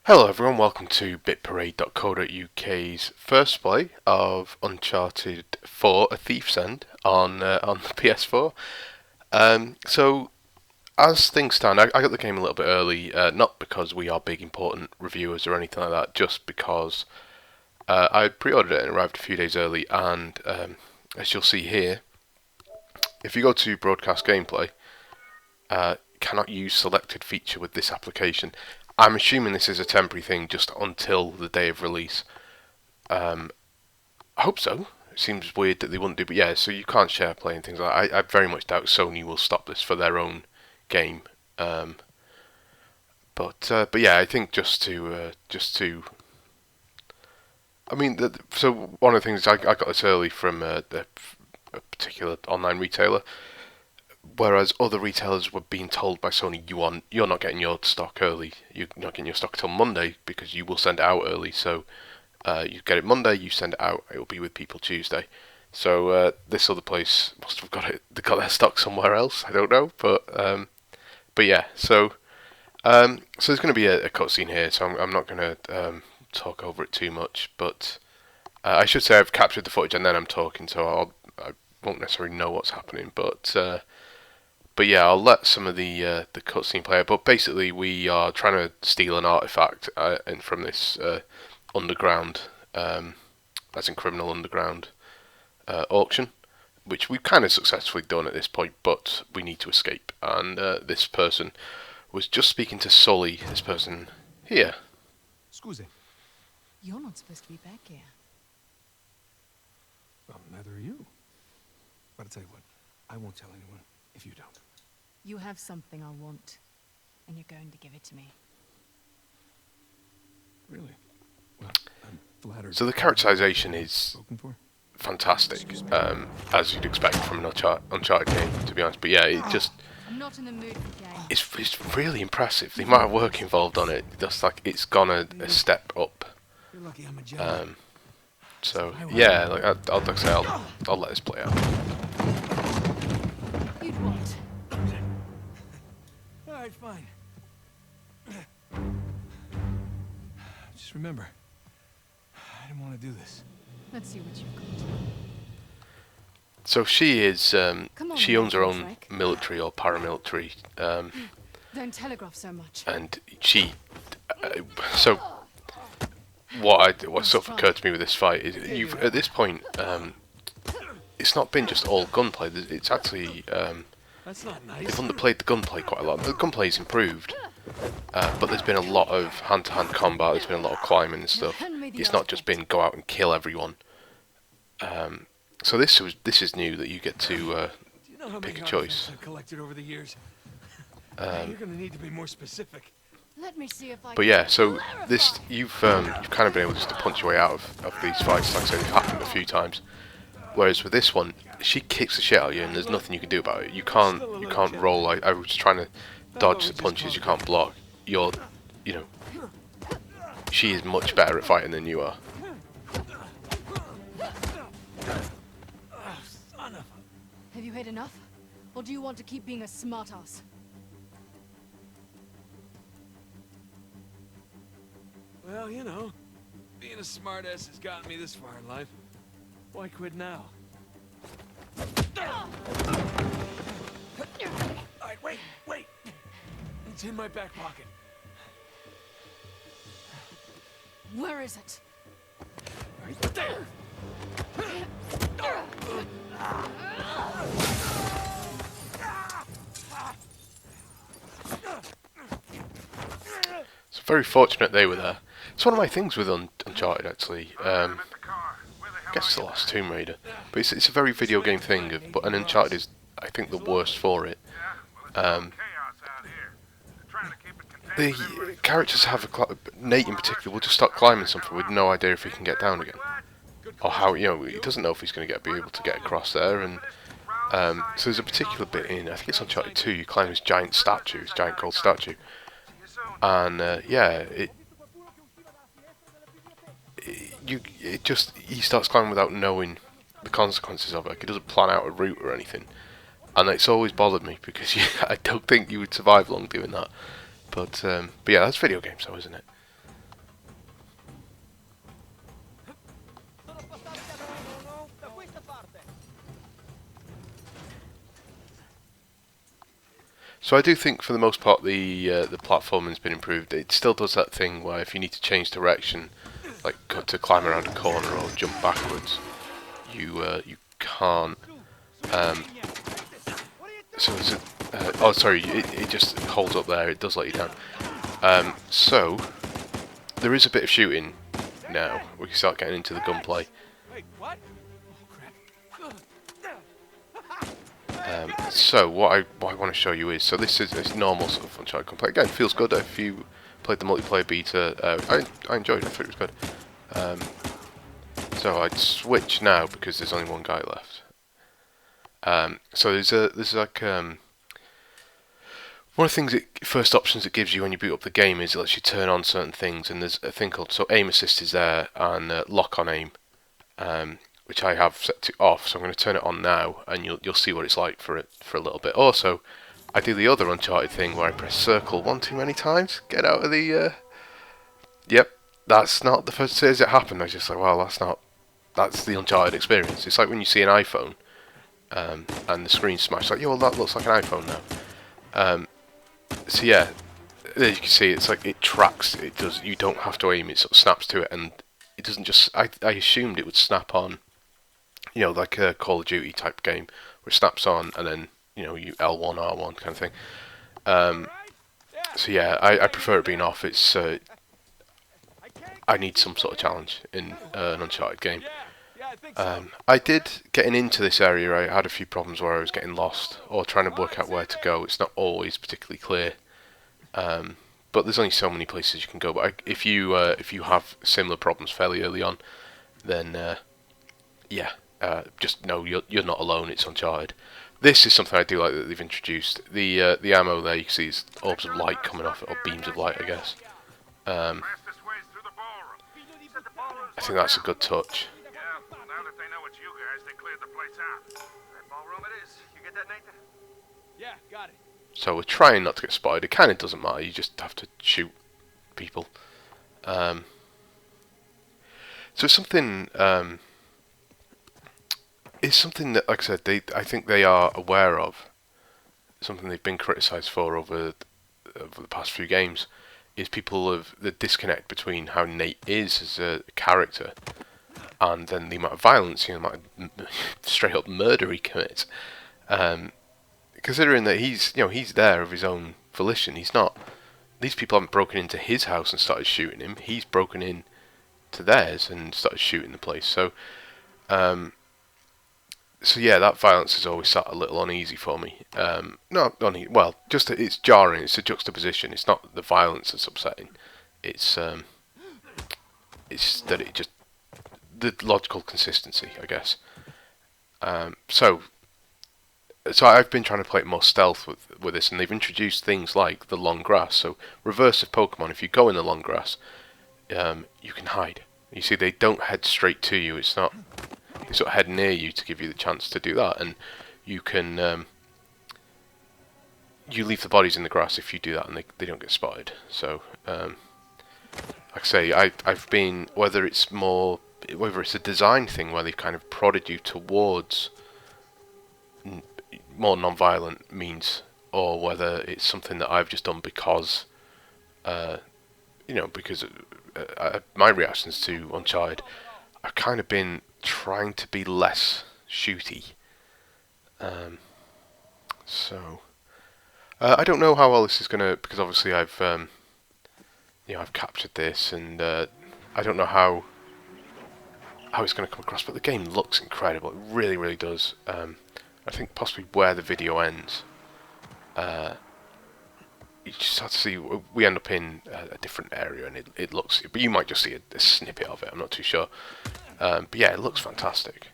Hello everyone, welcome to bitparade.co.uk's first play of Uncharted 4: A Thief's End on the PS4. So as things stand, I got the game a little bit early, not because we are big important reviewers or anything like that, just because I pre-ordered it and arrived a few days early, and as you'll see here, if you go to broadcast gameplay, cannot use selected feature with this application. I'm assuming this is a temporary thing just until the day of release. I hope so. It seems weird that they wouldn't do, but yeah, so you can't share play and things like that. I very much doubt Sony will stop this for their own game. But yeah, I think I mean, so one of the things I got this early from a particular online retailer. Whereas other retailers were being told by Sony, you're not getting your stock early. You're not getting your stock till Monday because you will send it out early. So you get it Monday, you send it out. It will be with people Tuesday. So this other place must have got it. They got their stock somewhere else. I don't know, but yeah. So there's going to be a cutscene here. So I'm not going to talk over it too much. But I should say I've captured the footage and then I'm talking, so I won't necessarily know what's happening, But yeah, I'll let some of the cutscene play out. But basically, we are trying to steal an artifact and from this underground, as in criminal underground auction, which we've kind of successfully done at this point. But we need to escape. And this person was just speaking to Sully. This person here. Scusi. You're not supposed to be back here. Well, neither are you. But I'll tell you what, I won't tell anyone if you don't. You have something I want, and you're going to give it to me. Really? Well, I'm flattered. So the characterization is fantastic, as you'd expect from an Uncharted game, to be honest. But yeah, it just I'm not in the mood for games. it's really impressive. The amount of work involved on it, just like it's gone a step up. You're lucky I'm a gentleman. So yeah, like I'll say I'll let this play out. You'd what? All right, fine. Just remember, I didn't want to do this. Let's see what you've got. So she is Come on, she owns her own Frank. military or paramilitary, Don't telegraph so much. and she so what sort of occurred to me with this fight is you've at this point it's not been just all gunplay. It's actually That's not nice. they've underplayed the gunplay quite a lot. The gunplay's improved, but there's been a lot of hand-to-hand combat. There's been a lot of climbing and stuff. It's not just been go out and kill everyone. So this is new, that you get to Do you know how pick many a choice. artifacts I've collected over the years? You're gonna need to be more specific. Let me see if I But yeah, so this you've kind of been able just to punch your way out of these fights. Like I said, they've happened a few times. Whereas with this one, she kicks the shit out of you, and there's nothing you can do about it. You can't roll. Like I was trying to dodge the punches. You can't block. You know, she is much better at fighting than you are. Son of Have you had enough? Or do you want to keep being a smartass? Well, you know, being a smartass has gotten me this far in life. Why quit now? Alright, wait! It's in my back pocket. Where is it? Right there! It's very fortunate they were there. It's one of my things with Uncharted, actually. I guess it's the last Tomb Raider, but it's a very video game thing. But an Uncharted is, I think, the worst for it. The characters have Nate in particular will just start climbing something with no idea if he can get down again, or how he doesn't know if he's going to be able to get across there. And so there's a particular bit in, I think it's Uncharted 2. You climb this giant statue, this giant gold statue, and yeah, he starts climbing without knowing the consequences of it. Like, he doesn't plan out a route or anything, and it's always bothered me because I don't think you would survive long doing that. But yeah, that's video games, though, isn't it? So I do think for the most part the platforming's been improved. It still does that thing where if you need to change direction, like to climb around a corner or jump backwards, you can't. Um, so is it? Oh, sorry. It just holds up there. It does let you down. So there is a bit of shooting now. We can start getting into the gunplay. Wait, what? Oh crap. So what I want to show you is, so this is this normal sort of Uncharted gunplay. Again, feels good. If you played the multiplayer beta, I enjoyed it. I thought it was good. So I'd switch now because there's only one guy left. So there's like one of the things first options it gives you when you boot up the game is it lets you turn on certain things, and there's a thing called aim assist is there, and lock on aim, which I have set to off. So I'm going to turn it on now, and you'll see what it's like for a little bit. Also, I do the other Uncharted thing where I press circle one too many times, get out of the. Yep, that's not the first as it happened. I was just like, well, that's the Uncharted experience. It's like when you see an iPhone, and the screen's smashed. Like, yeah, well, that looks like an iPhone now. So yeah, as you can see, it's like it tracks. It does. You don't have to aim. It sort of snaps to it, and it doesn't just. I assumed it would snap on, like a Call of Duty type game where it snaps on, and then you L1 R1 kind of thing. So yeah, I prefer it being off. It's I need some sort of challenge in an Uncharted game. Yeah, I think so. I did getting into this area. I had a few problems where I was getting lost or trying to work out where to go. It's not always particularly clear, but there's only so many places you can go. But if you have similar problems fairly early on, then just know you're not alone. It's Uncharted. This is something I do like that they've introduced. The ammo there you can see is orbs of light coming off it, or beams of light, I guess. I think that's a good touch. Now that they know it's you guys, they cleared the place out. That ballroom it is. You get that, Nathan? Yeah, got it. So we're trying not to get spotted. It kind of doesn't matter. You just have to shoot people. So it's something. It's something that, like I said, I think they are aware of. Something they've been criticised for over the past few games is people of the disconnect between how Nate is as a character and then the amount of violence, the amount of straight up murder he commits. Considering that he's there of his own volition, he's not. These people haven't broken into his house and started shooting him. He's broken in to theirs and started shooting the place. So yeah, that violence has always sat a little uneasy for me. Not uneasy. Well, just it's jarring. It's a juxtaposition. It's not the violence that's upsetting. It's that it just the logical consistency, I guess. So I've been trying to play it more stealth with this, and they've introduced things like the long grass. So reverse of Pokemon, if you go in the long grass, you can hide. You see, they don't head straight to you. It's not. They sort of head near you to give you the chance to do that, and you can you leave the bodies in the grass if you do that, and they don't get spotted. So like I say, I've been whether it's a design thing where they've kind of prodded you towards more non-violent means, or whether it's something that I've just done because because my reactions to Uncharted, I've kind of been trying to be less shooty. So I don't know how well this is gonna, because obviously I've I've captured this, and I don't know how it's gonna come across, but the game looks incredible. It really, really does. I think possibly where the video ends, you just have to see. We end up in a different area, and it looks. But you might just see a snippet of it. I'm not too sure. But yeah, it looks fantastic.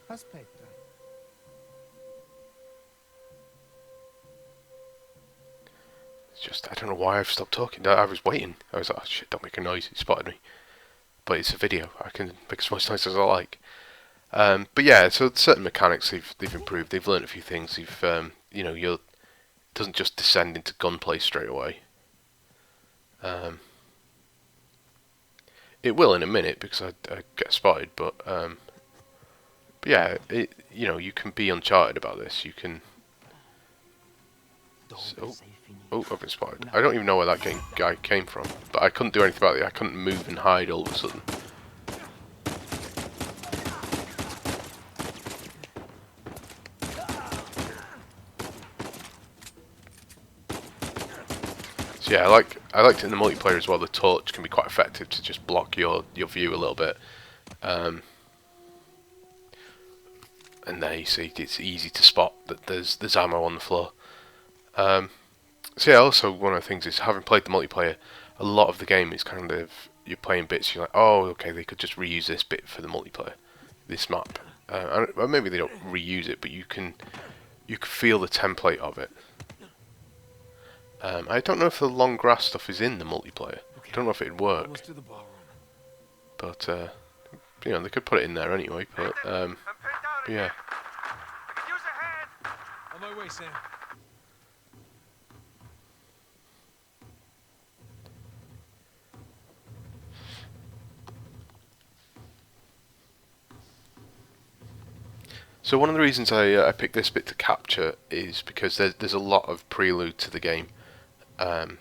Aspetta. It's just, I don't know why I've stopped talking. I was waiting. I was like, oh shit, don't make a noise. He spotted me. But it's a video. I can make as much noise as I like. But yeah, so certain mechanics they've improved. They've learned a few things. They've it doesn't just descend into gunplay straight away. It will in a minute because I get spotted, but yeah, you can be Uncharted about this. You can So, oh, I've been spotted. I don't even know where that guy came from, but I couldn't do anything about it. I couldn't move and hide all of a sudden. So yeah, I liked it in the multiplayer as well. The torch can be quite effective to just block your view a little bit. And there you see, it's easy to spot that there's ammo on the floor. So yeah, also one of the things is, having played the multiplayer, a lot of the game is kind of, you're playing bits, you're like, oh, okay, they could just reuse this bit for the multiplayer, this map. Or maybe they don't reuse it, but you can feel the template of it. I don't know if the long grass stuff is in the multiplayer. I don't know if it'd work. Almost to the ballroom. But you know, they could put it in there anyway. But I'm pinned down in yeah. here. I could use a hand. On my way, Sam. So one of the reasons I picked this bit to capture is because there's a lot of prelude to the game. An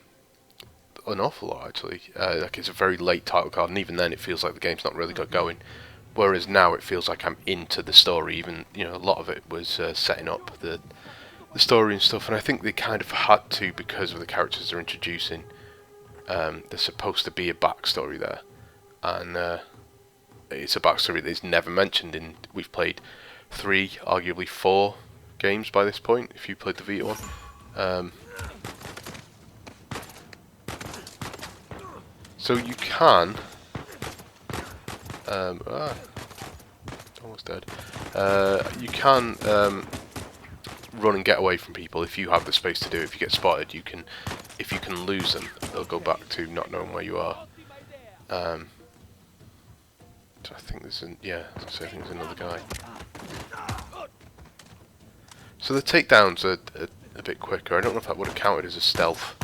awful lot actually. Like, it's a very late title card, and even then it feels like the game's not really got going. Whereas now it feels like I'm into the story. Even, you know, a lot of it was setting up the story and stuff, and I think they kind of had to, because of the characters they're introducing. There's supposed to be a backstory there, and it's a backstory that is never mentioned in. We've played 3, arguably 4 games by this point, if you played the Vita one. So you can almost dead. You can run and get away from people if you have the space to do it. If you get spotted, you can. If you can lose them, they'll go back to not knowing where you are. So I think there's I think there's another guy. So the takedowns are a bit quicker. I don't know if that would have counted as a stealth.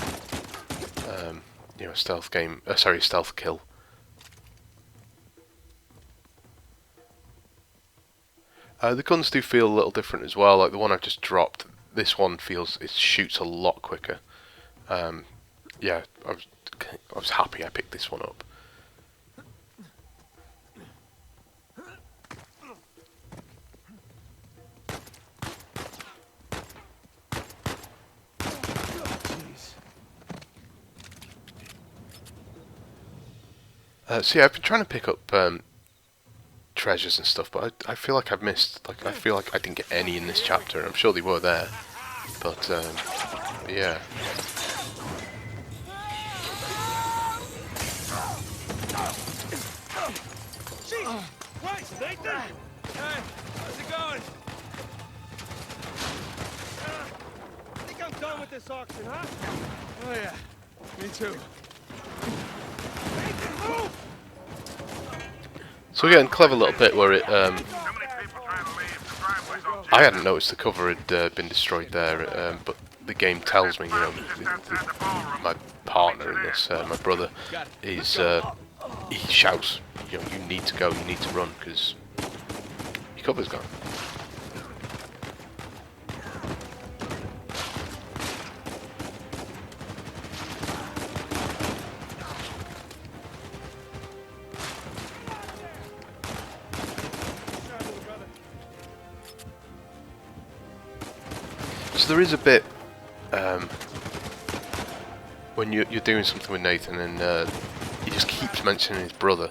You know, a stealth game. Sorry, a stealth kill. The guns do feel a little different as well. Like the one I've just dropped, this one it shoots a lot quicker. Yeah, I was happy I picked this one up. So yeah, I've been trying to pick up treasures and stuff, but I feel like I've missed. Like, I feel like I didn't get any in this chapter, and I'm sure they were there. But yeah. Jesus Christ, Nathan! Hey, how's it going? I think I'm done with this auction, huh? Oh yeah, me too. So again, clever little bit where it. Too many people trying to leave. The driveway's all I hadn't noticed the cover had been destroyed there, but the game tells me, you know, my partner in this, my brother, is he shouts, you know, you need to go, you need to run, because your cover's gone. So there is a bit when you're doing something with Nathan, and he just keeps mentioning his brother.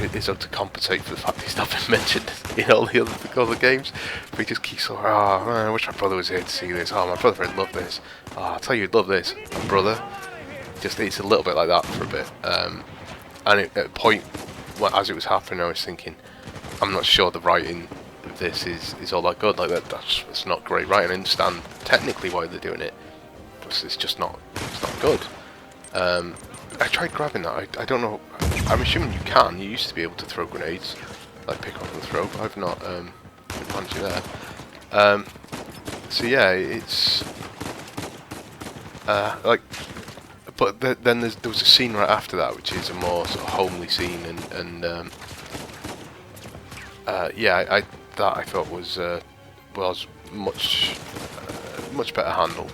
It's up to compensate for the fact he's not been mentioned in all the other games. But he just keeps like, oh man, I wish my brother was here to see this. Oh, my brother would love this. Oh, I'll tell you, he'd love this. My brother. Just, it's a little bit like that for a bit. And at a point, as it was happening, I was thinking, I'm not sure the writing of this is all that good. Like that's not great writing. I understand technically why they're doing it, but it's just not. It's not good. I tried grabbing that. I don't know. I'm assuming you can. You used to be able to throw grenades, like pick up and throw. But I've not managed there. So yeah, it's like. But then there was a scene right after that, which is a more sort of homely scene, and yeah, that I thought was much much better handled.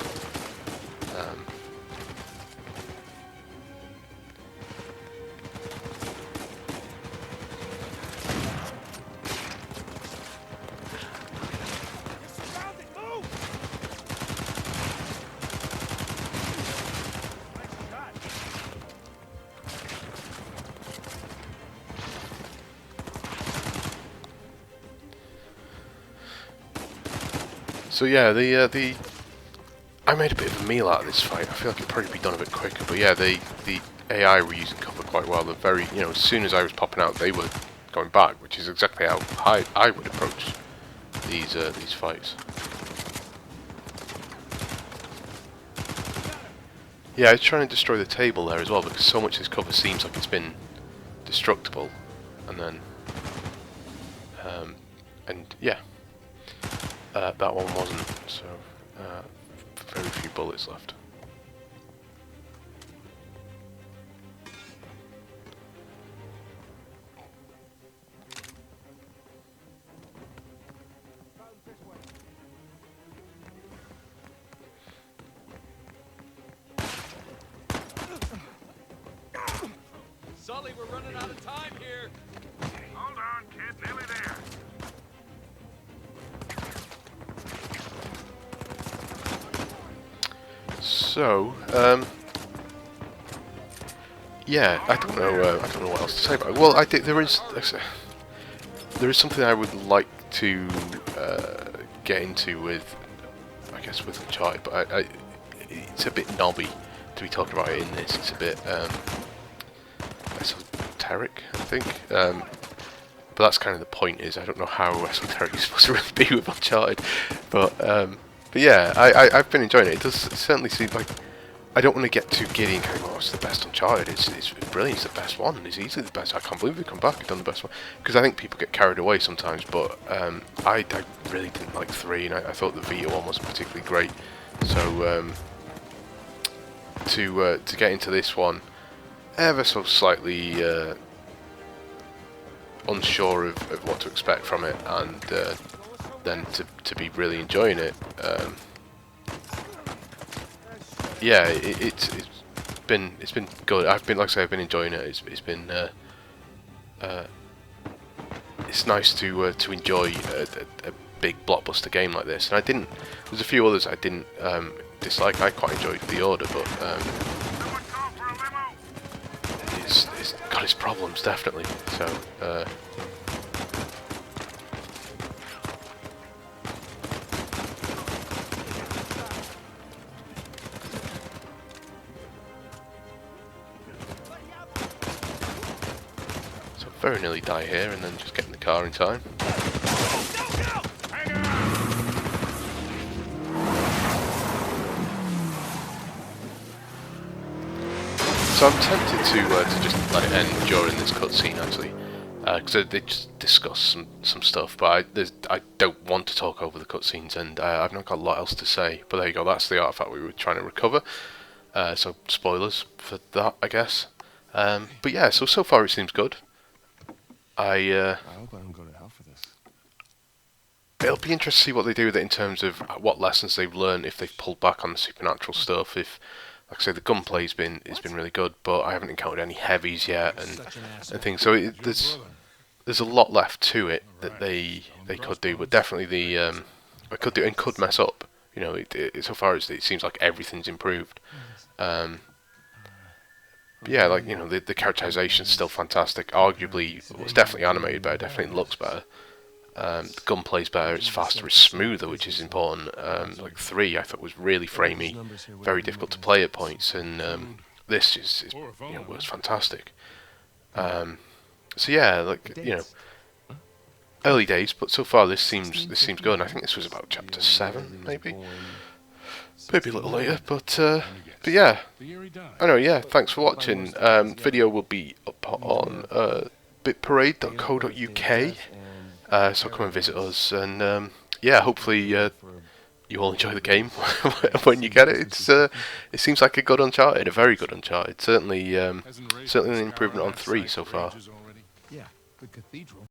So yeah, the I made a bit of a meal out of this fight. I feel like it'd probably be done a bit quicker, but yeah, the AI were using cover quite well. They're very, you know, as soon as I was popping out, they were going back, which is exactly how I would approach these fights. Yeah, I was trying to destroy the table there as well, because so much of this cover seems like it's been destructible, and then and yeah. That one wasn't, so very few bullets left. Sully, we're running out of time here. Hold on, kid. Nearly there. So, yeah, I don't know what else to say about it. Well, I think there is something I would like to get into with, I guess, with Uncharted, but it's a bit knobby to be talking about it in this. It's a bit esoteric, I think. But that's kind of the point. Is I don't know how esoteric it's supposed to really be with Uncharted, but yeah, I've been enjoying it. It does certainly seem like I don't want to get too giddy and kind of go, oh, it's the best Uncharted. It's brilliant. It's the best one. It's easily the best. I can't believe we've come back and done the best one. Because I think people get carried away sometimes. But I really didn't like 3, and I thought the Vita one wasn't particularly great. So to get into this one, ever so slightly unsure of what to expect from it, and then to be really enjoying it. Yeah, it's been good. I've been, like I say, I've been enjoying it. It's been it's nice to enjoy a big blockbuster game like this. And I didn't. There's a few others I didn't dislike. I quite enjoyed The Order, but Someone call for a limo. it's got its problems definitely. So. Very nearly die here, and then just get in the car in time. So I'm tempted to just let it end during this cutscene, actually, because they just discuss some stuff. But I don't want to talk over the cutscenes, and I've not got a lot else to say. But there you go. That's the artifact we were trying to recover. So spoilers for that, I guess. But yeah, so far it seems good. I hope I don't go to hell for this. It'll be interesting to see what they do with it in terms of what lessons they've learned, if they've pulled back on the supernatural stuff. If, like I say, the gunplay's been really good, but I haven't encountered any heavies yet and things. So there's a lot left to it that they could do, but definitely they could do and could mess up. You know, so far as it seems like everything's improved. Yeah, like, you know, the characterization's still fantastic. Arguably, it's definitely animated better, definitely looks better. The gunplay's better, it's faster, it's smoother, which is important. Like 3, I thought was really framey, very difficult to play at points, and this is you know, was fantastic. So yeah, like, you know, early days, but so far this seems good. And I think this was about chapter 7, maybe a little later, but yeah, I know. Yeah, thanks for watching. Video will be up on bitparade.co.uk, so come and visit us, and yeah, hopefully you all enjoy the game when you get it. It seems like a good Uncharted, a very good Uncharted. Certainly an improvement on 3 so far. Yeah, the cathedral.